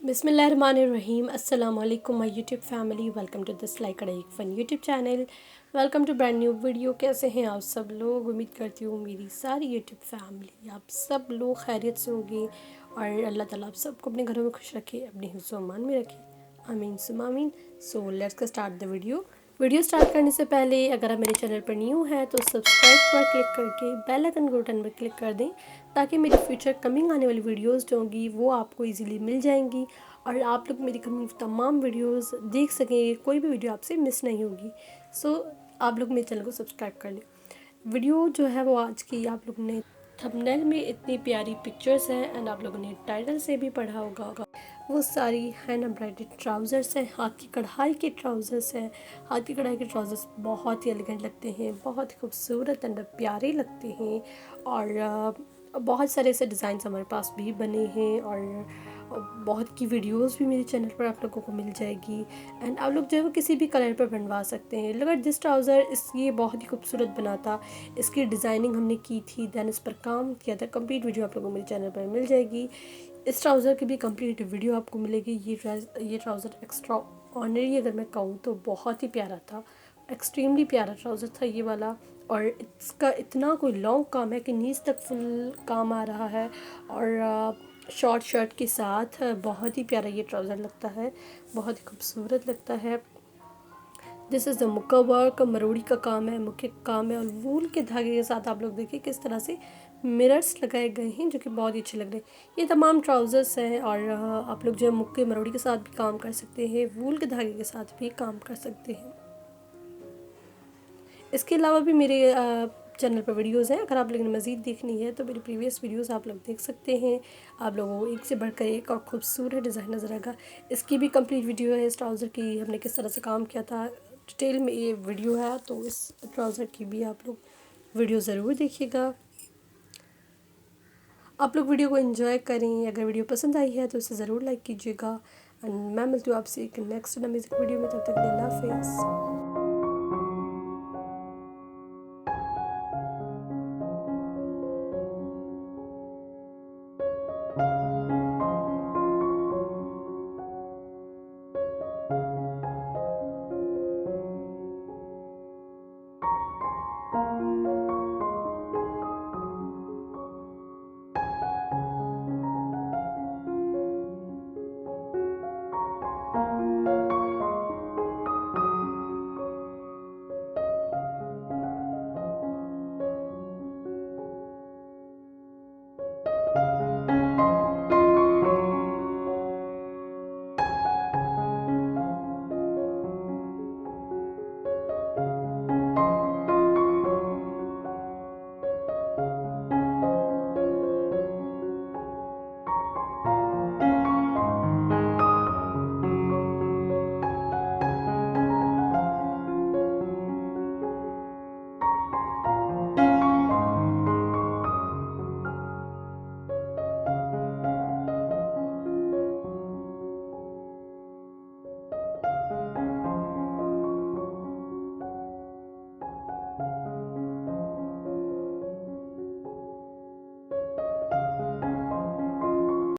बिस्मिल्लाहिर्रहमानिर्रहीम अस्सलाम वालेकुम my YouTube family. Welcome to this like Kadhai fun YouTube channel. Welcome to brand new video. कैसे हैं आप सब लोग? उम्मीद करती हूँ मेरी सारी यूट्यूब फैमिली आप सब लोग खैरियत से होंगे और अल्लाह ताला आप सबको अपने घरों में खुश रखे, अपने हिफ्ज़ व अमान में रखे। आमीन सुम्मा आमीन। So let's get start the video start करने से पहले अगर आप मेरे चैनल पर न्यू हैं तो सब्सक्राइब पर क्लिक करके बेल आइकन को बटन पर क्लिक कर दें ताकि मेरी फ्यूचर कमिंग आने वाली वीडियोस जो होंगी वो आपको इजीली मिल जाएंगी और आप लोग मेरी कमिंग तमाम वीडियोस देख सकेंगे, कोई भी वीडियो आपसे मिस नहीं होगी। सो आप लोग मेरे चैनल को सब्सक्राइब कर लें। वीडियो जो है वो आज की आप लोग ने थंबनेल में इतनी प्यारी पिक्चर्स हैं एंड आप लोगों ने टाइटल से भी पढ़ा होगा, वो सारी हैंड एम्ब्रॉयडर्ड ट्राउज़र्स हैं, हाथ की कढ़ाई के ट्राउज़र्स हैं। हाथ की कढ़ाई के ट्राउज़र्स बहुत ही एलिगेंट लगते हैं, बहुत ही खूबसूरत एंड प्यारे लगते हैं और बहुत सारे ऐसे डिज़ाइंस हमारे पास भी बने हैं और बहुत की वीडियोस भी मेरे चैनल पर आप लोगों को मिल जाएगी एंड आप लोग जो है वो किसी भी कलर पर बनवा सकते हैं। लुक एट दिस ट्राउज़र, ये बहुत ही खूबसूरत बना था, इसकी डिज़ाइनिंग हमने की थी, दैन इस पर काम किया था। कंप्लीट वीडियो आप लोगों को मेरे चैनल पर मिल जाएगी। इस ट्राउज़र की भी कंप्लीट वीडियो आपको मिलेगी। ये ट्राउज़र एक्स्ट्रा ऑनरी अगर मैं कहूँ तो बहुत ही प्यारा था, एक्सट्रीमली प्यारा ट्राउज़र था ये वाला। और इसका इतना कोई लॉन्ग काम है कि नीज़ तक फुल काम आ रहा है और शॉर्ट शर्ट के साथ बहुत ही प्यारा ये ट्राउज़र लगता है, बहुत ही खूबसूरत लगता है। दिस इज़ द मुक्का वर्क, मरोड़ी का काम है, मुख्य काम है और वूल के धागे के साथ आप लोग देखिए किस तरह से मिरर्स लगाए गए हैं जो कि बहुत ही अच्छे लग रहे हैं। ये तमाम ट्राउज़र्स हैं और आप लोग जो है मुक्के मरोड़ी के साथ भी काम कर सकते हैं, वूल के धागे के साथ भी काम कर सकते हैं। इसके अलावा भी मेरे चैनल पर वीडियोस हैं, अगर आप लोगों ने मज़ीद देखनी है तो मेरी प्रीवियस वीडियोस आप लोग देख सकते हैं। आप लोगों को एक से बढ़कर एक और ख़ूबसूरत डिज़ाइन नज़र आएगा। इसकी भी कंप्लीट वीडियो है, इस ट्राउज़र की हमने किस तरह से काम किया था डिटेल में ये वीडियो है, तो इस ट्राउज़र की भी आप लोग वीडियो ज़रूर देखिएगा। आप लोग वीडियो को एंजॉय करें। अगर वीडियो पसंद आई है तो इसे ज़रूर लाइक कीजिएगा एंड मैं मिलती हूँ आपसे एक नेक्स्ट अमेजिंग वीडियो में। तब तक अल्लाह हाफ़िज़।